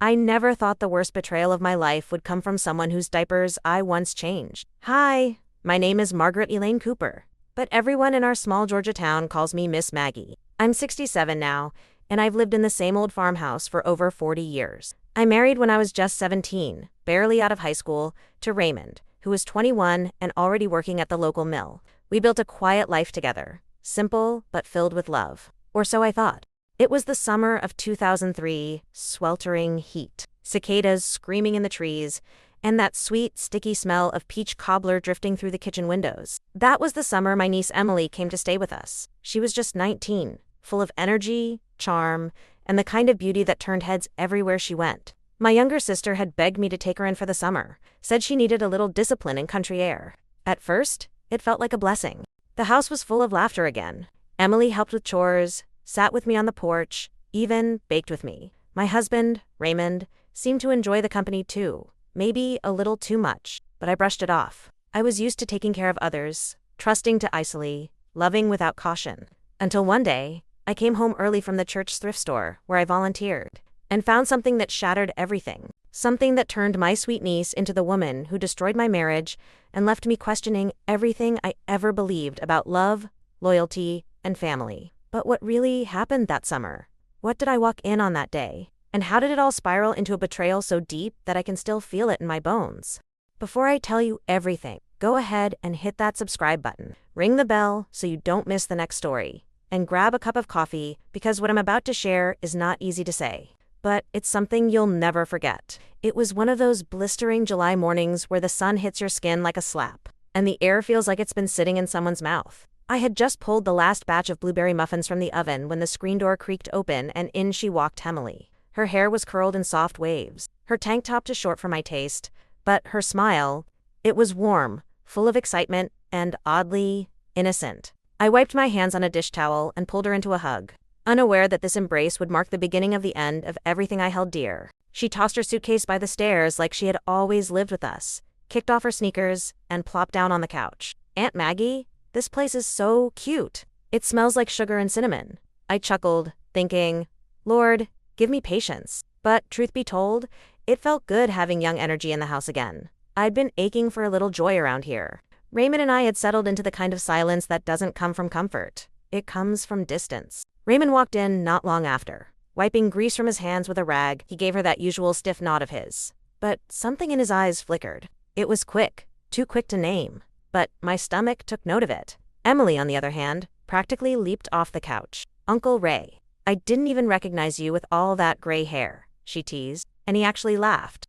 I never thought the worst betrayal of my life would come from someone whose diapers I once changed. Hi, my name is Margaret Elaine Cooper, but everyone in our small Georgia town calls me Miss Maggie. I'm 67 now, and I've lived in the same old farmhouse for over 40 years. I married when I was just 17, barely out of high school, to Raymond, who was 21 and already working at the local mill. We built a quiet life together, simple but filled with love. Or so I thought. It was the summer of 2003, sweltering heat, cicadas screaming in the trees, and that sweet, sticky smell of peach cobbler drifting through the kitchen windows. That was the summer my niece Emily came to stay with us. She was just 19, full of energy, charm, and the kind of beauty that turned heads everywhere she went. My younger sister had begged me to take her in for the summer, said she needed a little discipline and country air. At first, it felt like a blessing. The house was full of laughter again. Emily helped with chores, sat with me on the porch, even baked with me. My husband, Raymond, seemed to enjoy the company too. Maybe a little too much, but I brushed it off. I was used to taking care of others, trusting to isolate, loving without caution. Until one day, I came home early from the church thrift store, where I volunteered, and found something that shattered everything. Something that turned my sweet niece into the woman who destroyed my marriage and left me questioning everything I ever believed about love, loyalty, and family. But what really happened that summer? What did I walk in on that day? And how did it all spiral into a betrayal so deep that I can still feel it in my bones? Before I tell you everything, go ahead and hit that subscribe button. Ring the bell so you don't miss the next story. And grab a cup of coffee, because what I'm about to share is not easy to say. But it's something you'll never forget. It was one of those blistering July mornings where the sun hits your skin like a slap, and the air feels like it's been sitting in someone's mouth. I had just pulled the last batch of blueberry muffins from the oven when the screen door creaked open and in she walked Emily. Her hair was curled in soft waves, her tank top too short for my taste, but her smile, it was warm, full of excitement, and oddly innocent. I wiped my hands on a dish towel and pulled her into a hug, unaware that this embrace would mark the beginning of the end of everything I held dear. She tossed her suitcase by the stairs like she had always lived with us, kicked off her sneakers, and plopped down on the couch. "Aunt Maggie? This place is so cute. It smells like sugar and cinnamon." I chuckled, thinking, Lord, give me patience. But truth be told, it felt good having young energy in the house again. I'd been aching for a little joy around here. Raymond and I had settled into the kind of silence that doesn't come from comfort. It comes from distance. Raymond walked in not long after. Wiping grease from his hands with a rag, he gave her that usual stiff nod of his. But something in his eyes flickered. It was quick, too quick to name. But my stomach took note of it. Emily, on the other hand, practically leaped off the couch. "Uncle Ray, I didn't even recognize you with all that gray hair," she teased. And he actually laughed.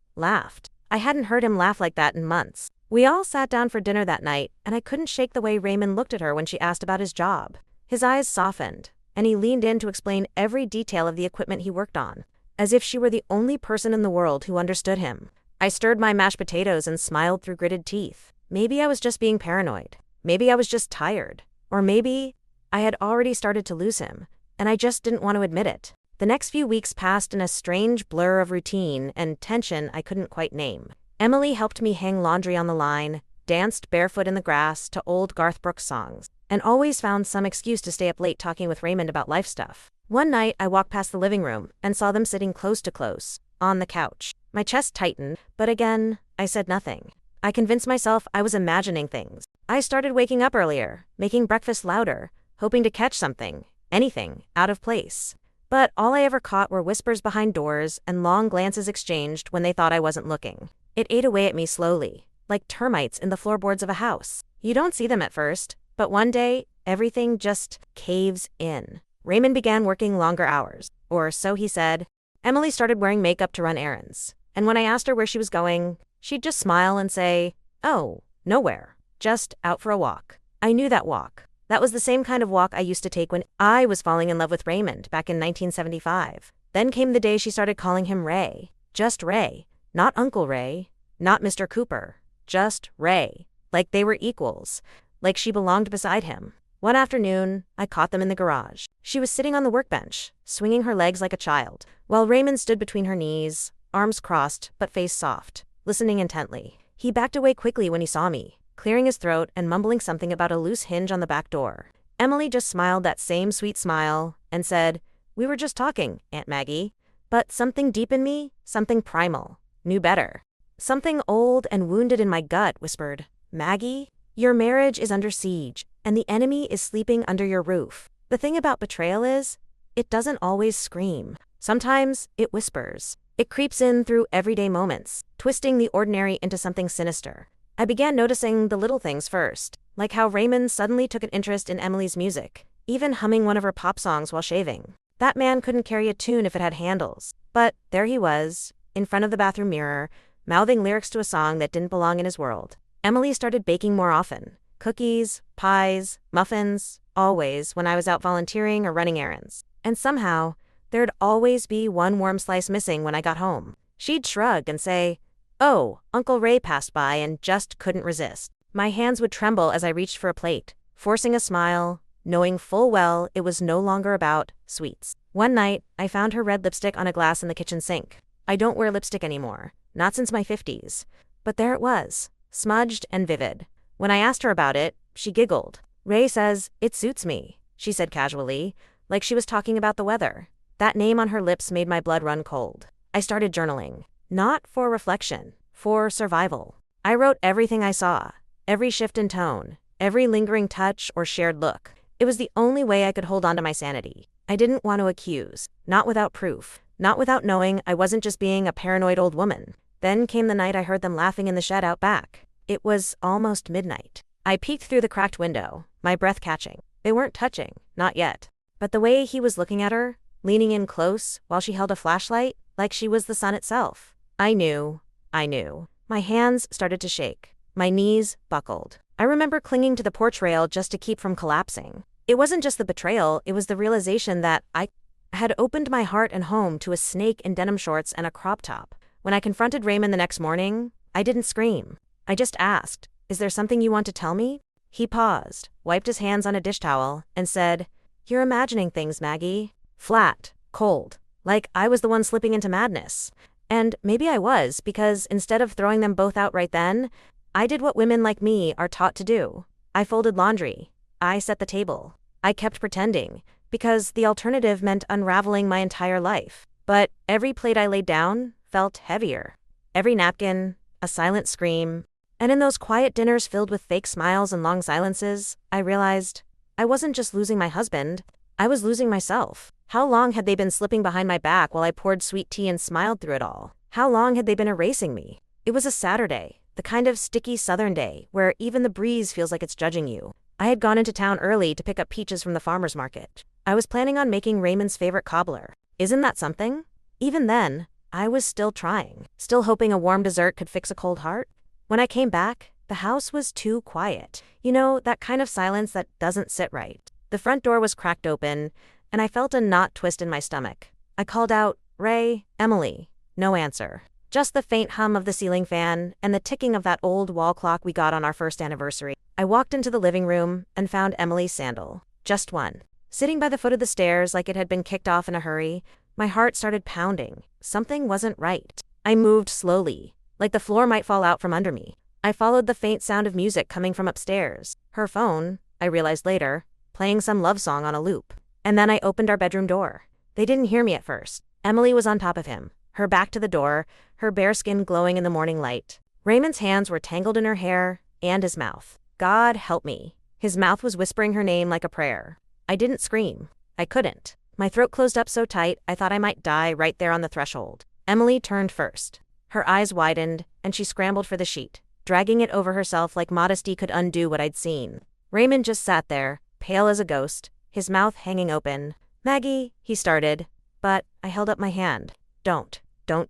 I hadn't heard him laugh like that in months. We all sat down for dinner that night, and I couldn't shake the way Raymond looked at her when she asked about his job. His eyes softened, and he leaned in to explain every detail of the equipment he worked on, as if she were the only person in the world who understood him. I stirred my mashed potatoes and smiled through gritted teeth. Maybe I was just being paranoid. Maybe I was just tired. Or maybe I had already started to lose him, and I just didn't want to admit it. The next few weeks passed in a strange blur of routine and tension I couldn't quite name. Emily helped me hang laundry on the line, danced barefoot in the grass to old Garth Brooks songs, and always found some excuse to stay up late talking with Raymond about life stuff. One night, I walked past the living room and saw them sitting close to close, on the couch. My chest tightened, but again, I said nothing. I convinced myself I was imagining things. I started waking up earlier, making breakfast louder, hoping to catch something, anything, out of place. But all I ever caught were whispers behind doors and long glances exchanged when they thought I wasn't looking. It ate away at me slowly, like termites in the floorboards of a house. You don't see them at first, but one day, everything just caves in. Raymond began working longer hours, or so he said. Emily started wearing makeup to run errands, and when I asked her where she was going, she'd just smile and say, "Oh, nowhere. Just out for a walk." I knew that walk. That was the same kind of walk I used to take when I was falling in love with Raymond back in 1975. Then came the day she started calling him Ray. Just Ray. Not Uncle Ray. Not Mr. Cooper. Just Ray. Like they were equals. Like she belonged beside him. One afternoon, I caught them in the garage. She was sitting on the workbench, swinging her legs like a child, while Raymond stood between her knees, arms crossed but face soft, listening intently. He backed away quickly when he saw me, clearing his throat and mumbling something about a loose hinge on the back door. Emily just smiled that same sweet smile and said, "We were just talking, Aunt Maggie." But something deep in me, something primal, knew better. Something old and wounded in my gut whispered, Maggie, your marriage is under siege, and the enemy is sleeping under your roof. The thing about betrayal is, it doesn't always scream. Sometimes it whispers. It creeps in through everyday moments, twisting the ordinary into something sinister. I began noticing the little things first, like how Raymond suddenly took an interest in Emily's music, even humming one of her pop songs while shaving. That man couldn't carry a tune if it had handles. But there he was, in front of the bathroom mirror, mouthing lyrics to a song that didn't belong in his world. Emily started baking more often. Cookies, pies, muffins, always when I was out volunteering or running errands. And somehow, there'd always be one warm slice missing when I got home. She'd shrug and say, "Oh, Uncle Ray passed by and just couldn't resist." My hands would tremble as I reached for a plate, forcing a smile, knowing full well it was no longer about sweets. One night, I found her red lipstick on a glass in the kitchen sink. I don't wear lipstick anymore, not since my 50s. But there it was, smudged and vivid. When I asked her about it, she giggled. "Ray says, it suits me," she said casually, like she was talking about the weather. That name on her lips made my blood run cold. I started journaling. Not for reflection, for survival. I wrote everything I saw, every shift in tone, every lingering touch or shared look. It was the only way I could hold on to my sanity. I didn't want to accuse, not without proof, not without knowing I wasn't just being a paranoid old woman. Then came the night I heard them laughing in the shed out back. It was almost midnight. I peeked through the cracked window, my breath catching. They weren't touching, not yet. But the way he was looking at her, leaning in close while she held a flashlight, like she was the sun itself. I knew. My hands started to shake. My knees buckled. I remember clinging to the porch rail just to keep from collapsing. It wasn't just the betrayal, it was the realization that I had opened my heart and home to a snake in denim shorts and a crop top. When I confronted Raymond the next morning, I didn't scream. I just asked, "Is there something you want to tell me?" He paused, wiped his hands on a dish towel, and said, "You're imagining things, Maggie." Flat, cold, like I was the one slipping into madness. And maybe I was, because instead of throwing them both out right then, I did what women like me are taught to do. I folded laundry. I set the table. I kept pretending, because the alternative meant unraveling my entire life. But every plate I laid down felt heavier. Every napkin, a silent scream. And in those quiet dinners filled with fake smiles and long silences, I realized I wasn't just losing my husband, I was losing myself. How long had they been slipping behind my back while I poured sweet tea and smiled through it all? How long had they been erasing me? It was a Saturday, the kind of sticky southern day where even the breeze feels like it's judging you. I had gone into town early to pick up peaches from the farmer's market. I was planning on making Raymond's favorite cobbler. Isn't that something? Even then, I was still trying, still hoping a warm dessert could fix a cold heart. When I came back, the house was too quiet. You know, that kind of silence that doesn't sit right. The front door was cracked open, and I felt a knot twist in my stomach. I called out, "Ray, Emily." No answer. Just the faint hum of the ceiling fan and the ticking of that old wall clock we got on our first anniversary. I walked into the living room and found Emily's sandal. Just one. Sitting by the foot of the stairs like it had been kicked off in a hurry, my heart started pounding. Something wasn't right. I moved slowly, like the floor might fall out from under me. I followed the faint sound of music coming from upstairs. Her phone, I realized later, playing some love song on a loop. And then I opened our bedroom door. They didn't hear me at first. Emily was on top of him, her back to the door, her bare skin glowing in the morning light. Raymond's hands were tangled in her hair and his mouth. God help me. His mouth was whispering her name like a prayer. I didn't scream. I couldn't. My throat closed up so tight I thought I might die right there on the threshold. Emily turned first. Her eyes widened, and she scrambled for the sheet, dragging it over herself like modesty could undo what I'd seen. Raymond just sat there, pale as a ghost, his mouth hanging open. "Maggie," he started, but I held up my hand. Don't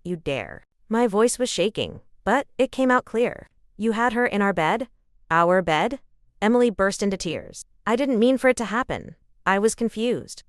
you dare." My voice was shaking, but it came out clear. "You had her in our bed?" "Our bed?" Emily burst into tears. I didn't mean for it to happen. I was confused.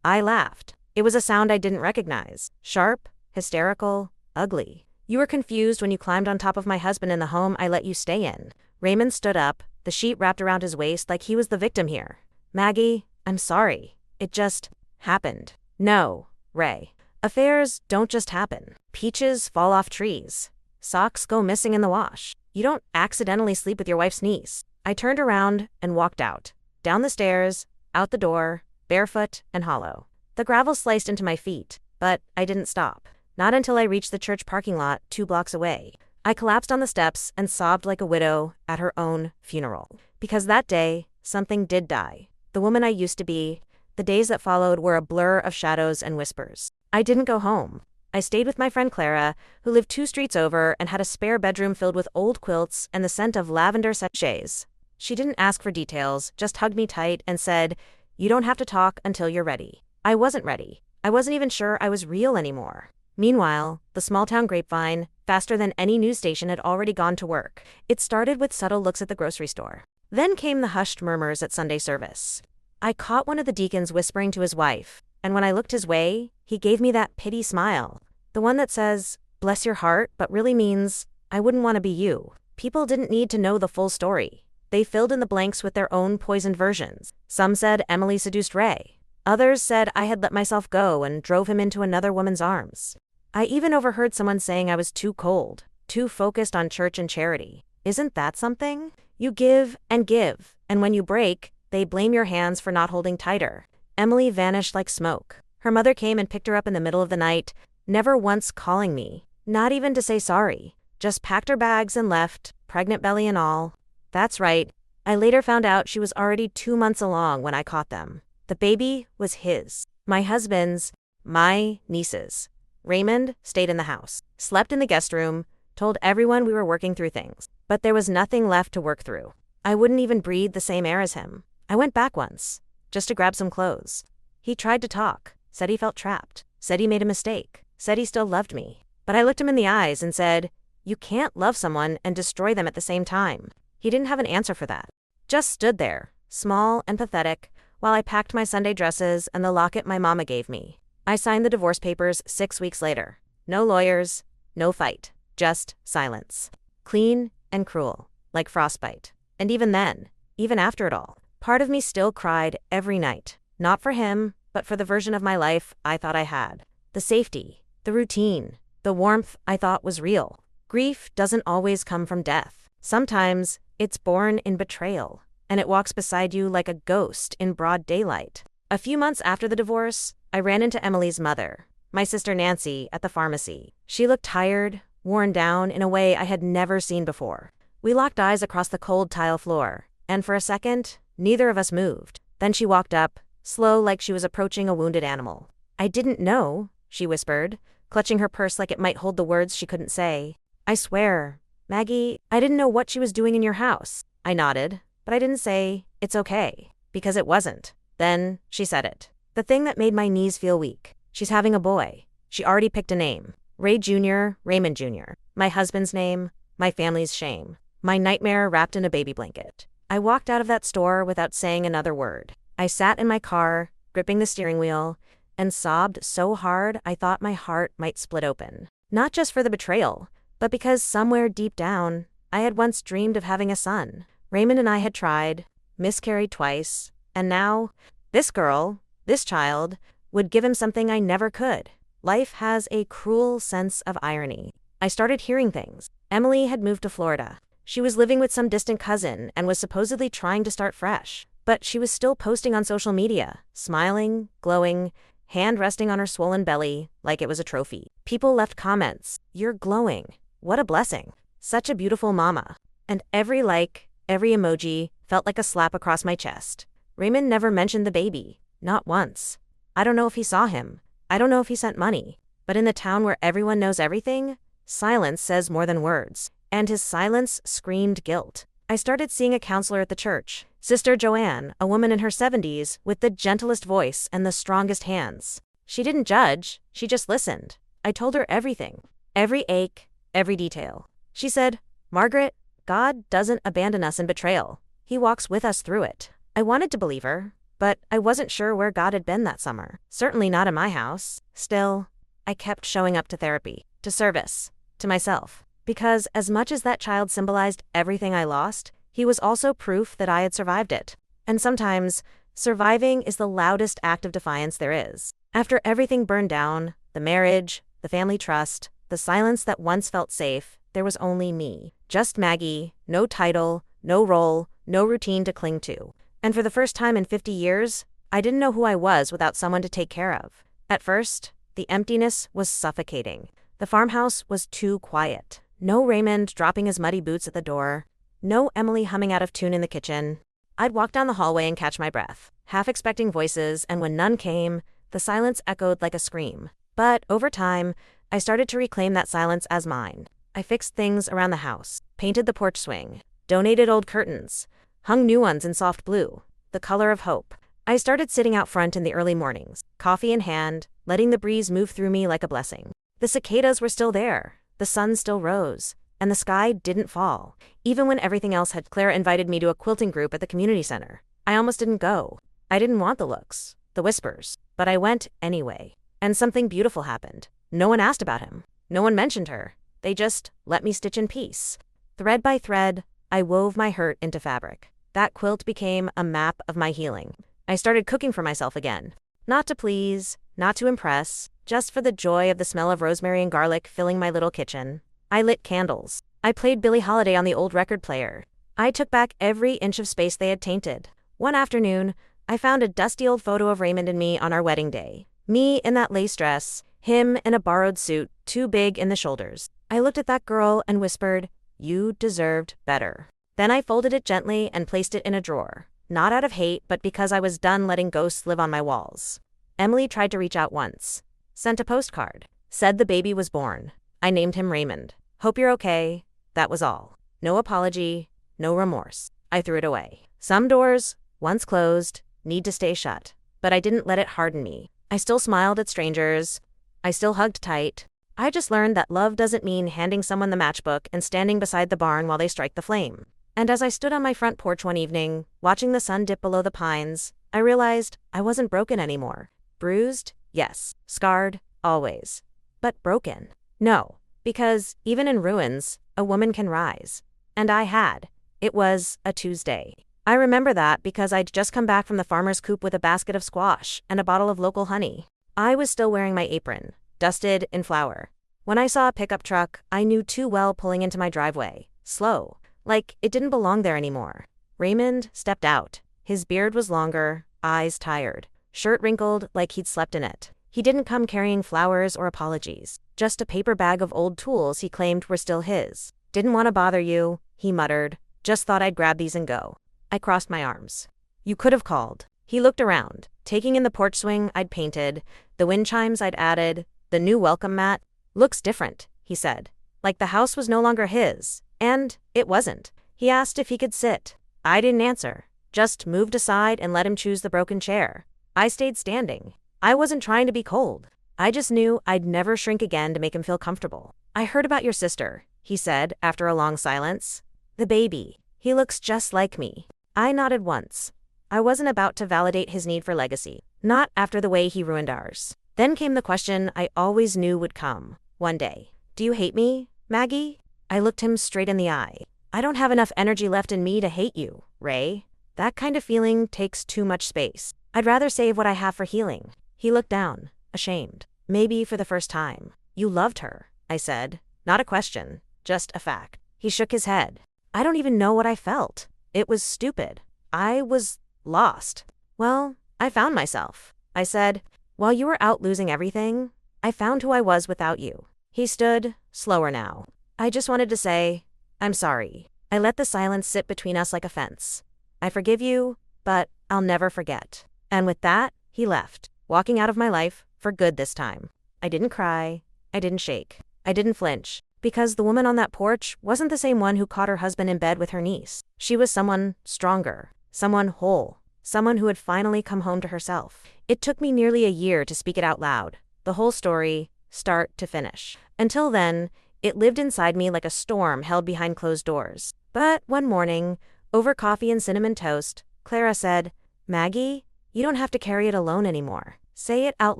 I laughed. It was a sound I didn't recognize. Sharp, hysterical, ugly. "You were confused when you climbed on top of my husband in the home I let you stay in." Raymond stood up, the sheet wrapped around his waist like he was the victim here. "Maggie, I'm sorry. It just happened." "No, Ray. Affairs don't just happen. Peaches fall off trees. Socks go missing in the wash. You don't accidentally sleep with your wife's niece." I turned around and walked out. Down the stairs, out the door, barefoot and hollow. The gravel sliced into my feet. But I didn't stop. Not until I reached the church parking lot 2 blocks away. I collapsed on the steps and sobbed like a widow at her own funeral. Because that day, something did die. The woman I used to be. The days that followed were a blur of shadows and whispers. I didn't go home. I stayed with my friend Clara, who lived 2 streets over and had a spare bedroom filled with old quilts and the scent of lavender sachets. She didn't ask for details, just hugged me tight and said, "You don't have to talk until you're ready." I wasn't ready. I wasn't even sure I was real anymore. Meanwhile, the small-town grapevine, faster than any news station, had already gone to work. It started with subtle looks at the grocery store. Then came the hushed murmurs at Sunday service. I caught one of the deacons whispering to his wife, and when I looked his way, he gave me that pity smile. The one that says, "Bless your heart," but really means, "I wouldn't want to be you." People didn't need to know the full story. They filled in the blanks with their own poisoned versions. Some said Emily seduced Ray. Others said I had let myself go and drove him into another woman's arms. I even overheard someone saying I was too cold, too focused on church and charity. Isn't that something? You give, and when you break, they blame your hands for not holding tighter. Emily vanished like smoke. Her mother came and picked her up in the middle of the night, never once calling me, not even to say sorry. Just packed her bags and left, pregnant belly and all. That's right. I later found out she was already 2 months along when I caught them. The baby was his. My husband's. My niece's. Raymond stayed in the house, slept in the guest room, told everyone we were working through things. But there was nothing left to work through. I wouldn't even breathe the same air as him. I went back once, just to grab some clothes. He tried to talk, said he felt trapped, said he made a mistake, said he still loved me. But I looked him in the eyes and said, "You can't love someone and destroy them at the same time." He didn't have an answer for that. Just stood there, small and pathetic, while I packed my Sunday dresses and the locket my mama gave me. I signed the divorce papers 6 weeks later. No lawyers, no fight, just silence. Clean and cruel, like frostbite. And even then, even after it all, part of me still cried every night. Not for him, but for the version of my life I thought I had. The safety, the routine, the warmth I thought was real. Grief doesn't always come from death. Sometimes, it's born in betrayal, and it walks beside you like a ghost in broad daylight. A few months after the divorce, I ran into Emily's mother, my sister Nancy, at the pharmacy. She looked tired, worn down in a way I had never seen before. We locked eyes across the cold tile floor, and for a second, neither of us moved. Then she walked up, slow like she was approaching a wounded animal. "I didn't know," she whispered, clutching her purse like it might hold the words she couldn't say. "I swear, Maggie, I didn't know what she was doing in your house." I nodded, but I didn't say, "It's okay," because it wasn't. Then, she said it. The thing that made my knees feel weak. She's having a boy. She already picked a name. Ray Jr., Raymond Jr. My husband's name, my family's shame. My nightmare wrapped in a baby blanket. I walked out of that store without saying another word. I sat in my car, gripping the steering wheel, and sobbed so hard I thought my heart might split open. Not just for the betrayal, but because somewhere deep down, I had once dreamed of having a son. Raymond and I had tried, miscarried twice, and now, this girl, this child, would give him something I never could. Life has a cruel sense of irony. I started hearing things. Emily had moved to Florida. She was living with some distant cousin and was supposedly trying to start fresh. But she was still posting on social media, smiling, glowing, hand resting on her swollen belly like it was a trophy. People left comments. "You're glowing. What a blessing. Such a beautiful mama." And every like, every emoji felt like a slap across my chest. Raymond never mentioned the baby. Not once. I don't know if he saw him. I don't know if he sent money. But in the town where everyone knows everything, silence says more than words. And his silence screamed guilt. I started seeing a counselor at the church. Sister Joanne, a woman in her 70s, with the gentlest voice and the strongest hands. She didn't judge, she just listened. I told her everything. Every ache, every detail. She said, "Margaret, God doesn't abandon us in betrayal. He walks with us through it." I wanted to believe her, but I wasn't sure where God had been that summer. Certainly not in my house. Still, I kept showing up to therapy, to service, to myself. Because as much as that child symbolized everything I lost, he was also proof that I had survived it. And sometimes, surviving is the loudest act of defiance there is. After everything burned down, the marriage, the family trust, the silence that once felt safe, there was only me. Just Maggie, no title, no role, no routine to cling to. And for the first time in 50 years, I didn't know who I was without someone to take care of. At first, The emptiness was suffocating. The farmhouse was too quiet. No Raymond dropping his muddy boots at the door. No Emily humming out of tune in the kitchen. I'd walk down the hallway and catch my breath, half expecting voices, and when none came, the silence echoed like a scream. But over time, I started to reclaim that silence as mine. I fixed things around the house, painted the porch swing, donated old curtains, hung new ones in soft blue, the color of hope. I started sitting out front in the early mornings, coffee in hand, letting the breeze move through me like a blessing. The cicadas were still there, the sun still rose, and the sky didn't fall. Even when everything else had, Clara invited me to a quilting group at the community center. I almost didn't go. I didn't want the looks, the whispers, but I went anyway. And something beautiful happened. No one asked about him. No one mentioned her. They just let me stitch in peace. Thread by thread, I wove my hurt into fabric. That quilt became a map of my healing. I started cooking for myself again. Not to please, not to impress, just for the joy of the smell of rosemary and garlic filling my little kitchen. I lit candles. I played Billie Holiday on the old record player. I took back every inch of space they had tainted. One afternoon, I found a dusty old photo of Raymond and me on our wedding day. Me in that lace dress, him in a borrowed suit, too big in the shoulders. I looked at that girl and whispered, "You deserved better." Then I folded it gently and placed it in a drawer. Not out of hate, but because I was done letting ghosts live on my walls. Emily tried to reach out once. Sent a postcard. Said the baby was born. I named him Raymond. Hope you're okay. That was all. No apology, no remorse. I threw it away. Some doors, once closed, need to stay shut. But I didn't let it harden me. I still smiled at strangers. I still hugged tight. I just learned that love doesn't mean handing someone the matchbook and standing beside the barn while they strike the flame. And as I stood on my front porch one evening, watching the sun dip below the pines, I realized I wasn't broken anymore. Bruised? Yes. Scarred? Always. But broken? No. Because, even in ruins, a woman can rise. And I had. It was a Tuesday. I remember that because I'd just come back from the farmer's coop with a basket of squash and a bottle of local honey. I was still wearing my apron, dusted in flour. When I saw a pickup truck, I knew too well pulling into my driveway. Slow. Like it didn't belong there anymore. Raymond stepped out. His beard was longer, eyes tired, shirt wrinkled like he'd slept in it. He didn't come carrying flowers or apologies, just a paper bag of old tools he claimed were still his. "Didn't want to bother you," he muttered. "Just thought I'd grab these and go." I crossed my arms. "You could have called." He looked around, taking in the porch swing I'd painted, the wind chimes I'd added, the new welcome mat. "Looks different," he said. Like the house was no longer his. And it wasn't. He asked if he could sit. I didn't answer, just moved aside and let him choose the broken chair. I stayed standing. I wasn't trying to be cold. I just knew I'd never shrink again to make him feel comfortable. "I heard about your sister," he said after a long silence. "The baby. He looks just like me." I nodded once. I wasn't about to validate his need for legacy. Not after the way he ruined ours. Then came the question I always knew would come. One day. "Do you hate me, Maggie?" I looked him straight in the eye. "I don't have enough energy left in me to hate you, Ray. That kind of feeling takes too much space. I'd rather save what I have for healing." He looked down, ashamed. Maybe for the first time. "You loved her," I said. Not a question, just a fact. He shook his head. "I don't even know what I felt. It was stupid. I was lost." "Well, I found myself," I said. "While you were out losing everything, I found who I was without you." He stood, slower now. "I just wanted to say, I'm sorry. I let the silence sit between us like a fence. I forgive you, but I'll never forget." And with that, he left, walking out of my life, for good this time. I didn't cry. I didn't shake. I didn't flinch. Because the woman on that porch wasn't the same one who caught her husband in bed with her niece. She was someone stronger, someone whole, someone who had finally come home to herself. It took me nearly a year to speak it out loud, the whole story, start to finish. Until then, it lived inside me like a storm held behind closed doors. But one morning, over coffee and cinnamon toast, Clara said, "Maggie, you don't have to carry it alone anymore. Say it out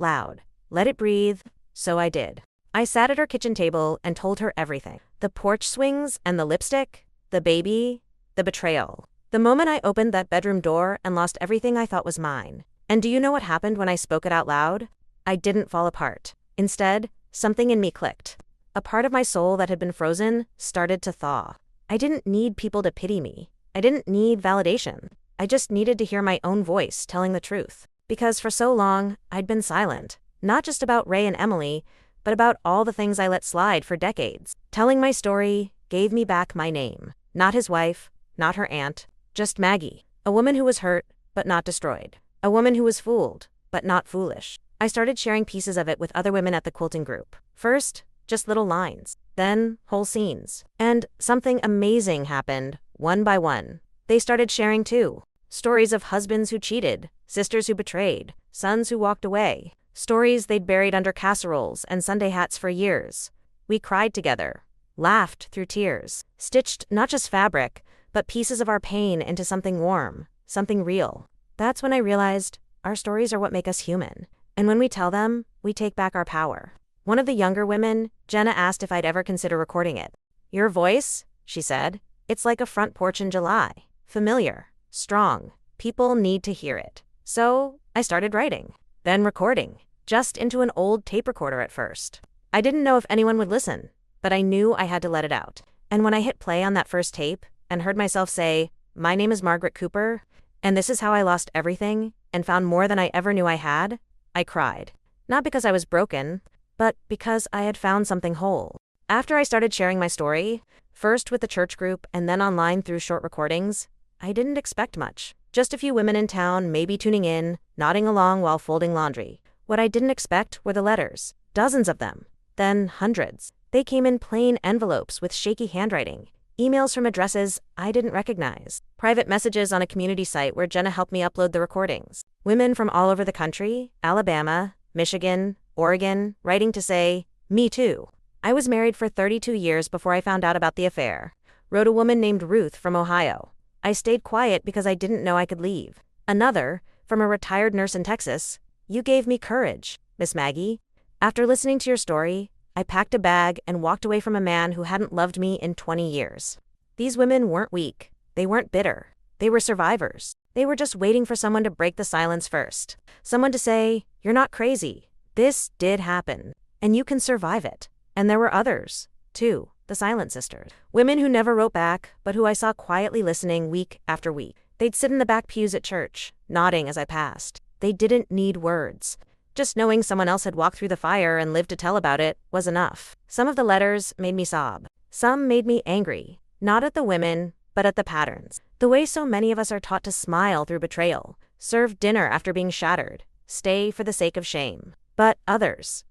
loud. Let it breathe." So I did. I sat at her kitchen table and told her everything. The porch swings and the lipstick, the baby, the betrayal. The moment I opened that bedroom door and lost everything I thought was mine. And do you know what happened when I spoke it out loud? I didn't fall apart. Instead, something in me clicked. A part of my soul that had been frozen started to thaw. I didn't need people to pity me. I didn't need validation. I just needed to hear my own voice telling the truth. Because for so long, I'd been silent. Not just about Ray and Emily, but about all the things I let slide for decades. Telling my story gave me back my name. Not his wife, not her aunt, just Maggie. A woman who was hurt, but not destroyed. A woman who was fooled, but not foolish. I started sharing pieces of it with other women at the quilting group. First, just little lines. Then, whole scenes. And something amazing happened, one by one. They started sharing too. Stories of husbands who cheated, sisters who betrayed, sons who walked away. Stories they'd buried under casseroles and Sunday hats for years. We cried together, laughed through tears, stitched not just fabric, but pieces of our pain into something warm, something real. That's when I realized our stories are what make us human. And when we tell them, we take back our power. One of the younger women, Jenna, asked if I'd ever consider recording it. Your voice, she said, it's like a front porch in July. Familiar, strong. People need to hear it. So I started writing, then recording, just into an old tape recorder at first. I didn't know if anyone would listen, but I knew I had to let it out. And when I hit play on that first tape and heard myself say, "My name is Margaret Cooper, and this is how I lost everything and found more than I ever knew I had," I cried. Not because I was broken, but because I had found something whole. After I started sharing my story, first with the church group and then online through short recordings, I didn't expect much. Just a few women in town, maybe tuning in, nodding along while folding laundry. What I didn't expect were the letters. Dozens of them. Then hundreds. They came in plain envelopes with shaky handwriting. Emails from addresses I didn't recognize. Private messages on a community site where Jenna helped me upload the recordings. Women from all over the country, Alabama, Michigan, Oregon, writing to say, "Me too. I was married for 32 years before I found out about the affair," wrote a woman named Ruth from Ohio. "I stayed quiet because I didn't know I could leave." Another, from a retired nurse in Texas, "You gave me courage, Miss Maggie. After listening to your story, I packed a bag and walked away from a man who hadn't loved me in 20 years. These women weren't weak. They weren't bitter. They were survivors. They were just waiting for someone to break the silence first. Someone to say, "You're not crazy. This did happen. And you can survive it." And there were others, too, the silent sisters. Women who never wrote back, but who I saw quietly listening week after week. They'd sit in the back pews at church, nodding as I passed. They didn't need words. Just knowing someone else had walked through the fire and lived to tell about it was enough. Some of the letters made me sob. Some made me angry. Not at the women, but at the patterns. The way so many of us are taught to smile through betrayal, serve dinner after being shattered, stay for the sake of shame. But others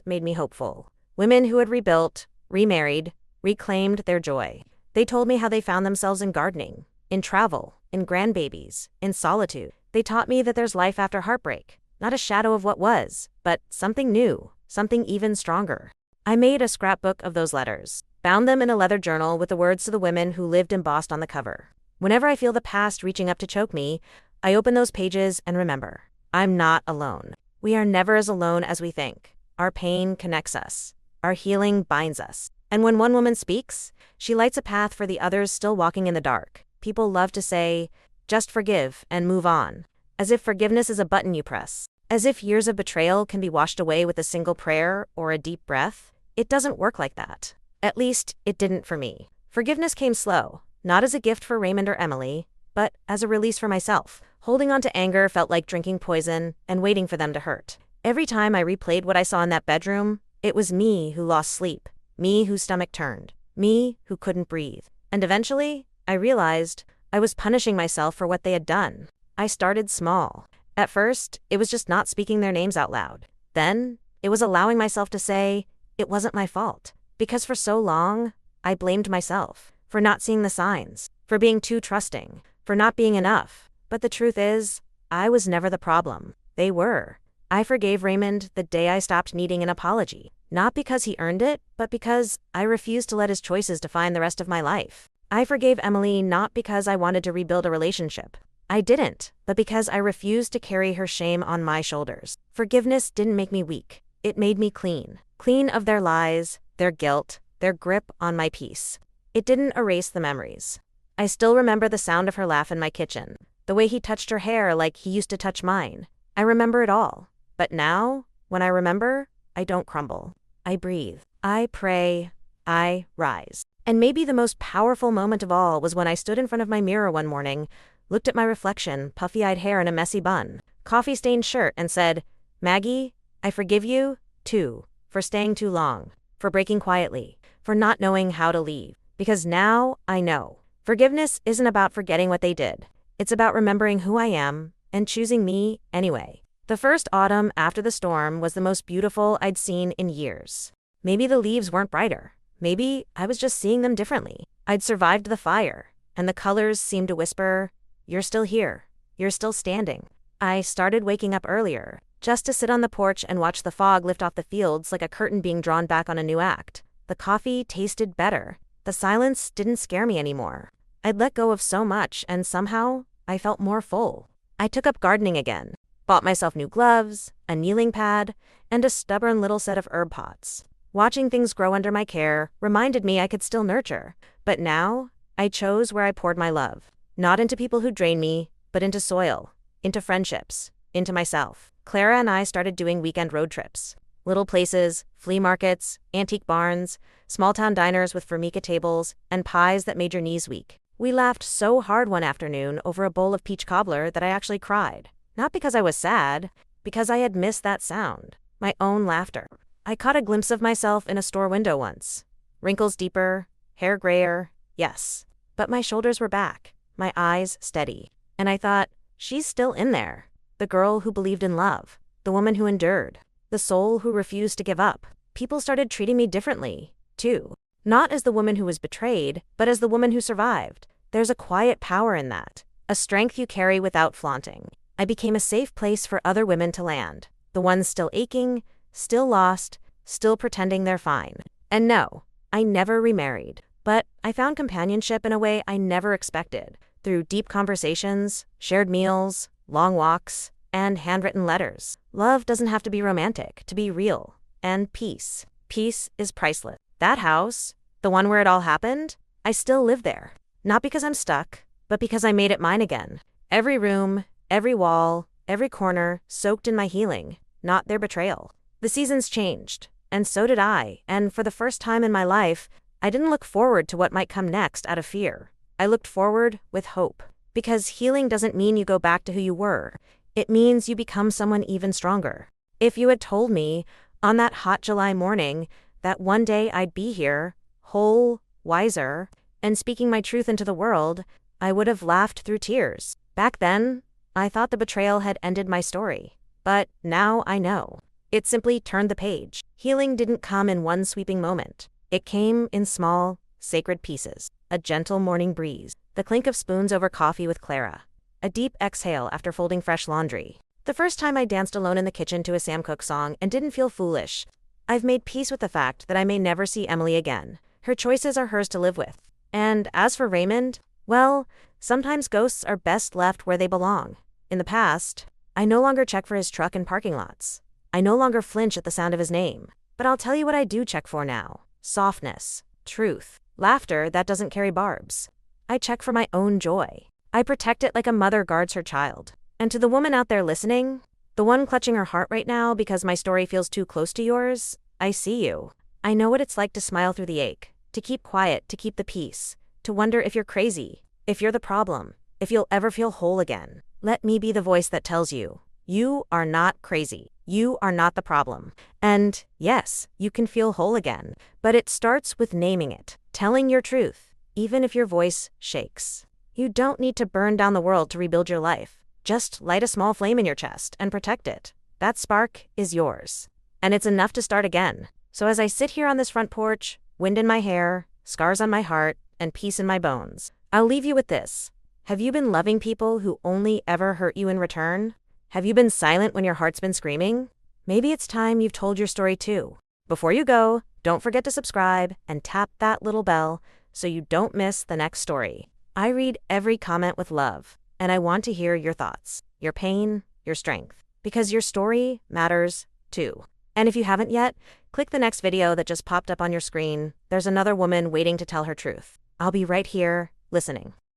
made me hopeful. Women who had rebuilt, remarried, reclaimed their joy. They told me how they found themselves in gardening, in travel, in grandbabies, in solitude. They taught me that there's life after heartbreak. Not a shadow of what was, but something new, something even stronger. I made a scrapbook of those letters, bound them in a leather journal with the words to the women who lived embossed on the cover. Whenever I feel the past reaching up to choke me, I open those pages and remember, I'm not alone. We are never as alone as we think. Our pain connects us. Our healing binds us. And when one woman speaks, she lights a path for the others still walking in the dark. People love to say, "Just forgive and move on." As if forgiveness is a button you press. As if years of betrayal can be washed away with a single prayer or a deep breath. It doesn't work like that. At least, it didn't for me. Forgiveness came slow, not as a gift for Raymond or Emily, but as a release for myself. Holding on to anger felt like drinking poison and waiting for them to hurt. Every time I replayed what I saw in that bedroom, it was me who lost sleep, me whose stomach turned, me who couldn't breathe. And eventually, I realized I was punishing myself for what they had done. I started small. At first, it was just not speaking their names out loud. Then, it was allowing myself to say, it wasn't my fault. Because for so long, I blamed myself for not seeing the signs, for being too trusting, for not being enough. But the truth is, I was never the problem. They were. I forgave Raymond the day I stopped needing an apology. Not because he earned it, but because I refused to let his choices define the rest of my life. I forgave Emily not because I wanted to rebuild a relationship. I didn't, but because I refused to carry her shame on my shoulders. Forgiveness didn't make me weak. It made me clean. Clean of their lies, their guilt, their grip on my peace. It didn't erase the memories. I still remember the sound of her laugh in my kitchen, the way he touched her hair like he used to touch mine. I remember it all. But now, when I remember, I don't crumble. I breathe. I pray. I rise. And maybe the most powerful moment of all was when I stood in front of my mirror one morning, looked at my reflection, puffy-eyed hair in a messy bun, coffee-stained shirt, and said, "Maggie, I forgive you, too, for staying too long, for breaking quietly, for not knowing how to leave. Because now I know. Forgiveness isn't about forgetting what they did. It's about remembering who I am and choosing me anyway. The first autumn after the storm was the most beautiful I'd seen in years. Maybe the leaves weren't brighter. Maybe I was just seeing them differently. I'd survived the fire, and the colors seemed to whisper, "You're still here. You're still standing." I started waking up earlier, just to sit on the porch and watch the fog lift off the fields like a curtain being drawn back on a new act. The coffee tasted better. The silence didn't scare me anymore. I'd let go of so much, and somehow I felt more full. I took up gardening again, bought myself new gloves, a kneeling pad, and a stubborn little set of herb pots. Watching things grow under my care reminded me I could still nurture. But now, I chose where I poured my love. Not into people who drain me, but into soil, into friendships, into myself. Clara and I started doing weekend road trips. Little places, flea markets, antique barns, small-town diners with formica tables, and pies that made your knees weak. We laughed so hard one afternoon over a bowl of peach cobbler that I actually cried. Not because I was sad, because I had missed that sound. My own laughter. I caught a glimpse of myself in a store window once. Wrinkles deeper, hair grayer, yes. But my shoulders were back, my eyes steady. And I thought, she's still in there. The girl who believed in love. The woman who endured. The soul who refused to give up. People started treating me differently, too. Not as the woman who was betrayed, but as the woman who survived. There's a quiet power in that. A strength you carry without flaunting. I became a safe place for other women to land. The ones still aching, still lost, still pretending they're fine. And no, I never remarried. But I found companionship in a way I never expected. Through deep conversations, shared meals, long walks, and handwritten letters. Love doesn't have to be romantic to be real. And peace. Peace is priceless. That house, the one where it all happened, I still live there. Not because I'm stuck, but because I made it mine again. Every room, every wall, every corner soaked in my healing, not their betrayal. The seasons changed, and so did I, and for the first time in my life, I didn't look forward to what might come next out of fear. I looked forward with hope. Because healing doesn't mean you go back to who you were. It means you become someone even stronger. If you had told me, on that hot July morning, that one day I'd be here, whole, wiser, and speaking my truth into the world, I would have laughed through tears. Back then, I thought the betrayal had ended my story. But now I know. It simply turned the page. Healing didn't come in one sweeping moment. It came in small, sacred pieces. A gentle morning breeze. The clink of spoons over coffee with Clara. A deep exhale after folding fresh laundry. The first time I danced alone in the kitchen to a Sam Cooke song and didn't feel foolish. I've made peace with the fact that I may never see Emily again. Her choices are hers to live with. And as for Raymond, well, sometimes ghosts are best left where they belong. In the past, I no longer check for his truck in parking lots. I no longer flinch at the sound of his name. But I'll tell you what I do check for now. Softness. Truth. Laughter that doesn't carry barbs. I check for my own joy. I protect it like a mother guards her child. And to the woman out there listening, the one clutching her heart right now because my story feels too close to yours, I see you. I know what it's like to smile through the ache, to keep quiet, to keep the peace, to wonder if you're crazy, if you're the problem, if you'll ever feel whole again. Let me be the voice that tells you, you are not crazy. You are not the problem. And yes, you can feel whole again, but it starts with naming it, telling your truth, even if your voice shakes. You don't need to burn down the world to rebuild your life. Just light a small flame in your chest and protect it. That spark is yours. And it's enough to start again. So as I sit here on this front porch, wind in my hair, scars on my heart, and peace in my bones, I'll leave you with this. Have you been loving people who only ever hurt you in return? Have you been silent when your heart's been screaming? Maybe it's time you've told your story too. Before you go, don't forget to subscribe and tap that little bell so you don't miss the next story. I read every comment with love, and I want to hear your thoughts, your pain, your strength, because your story matters too. And if you haven't yet, click the next video that just popped up on your screen. There's another woman waiting to tell her truth. I'll be right here, listening.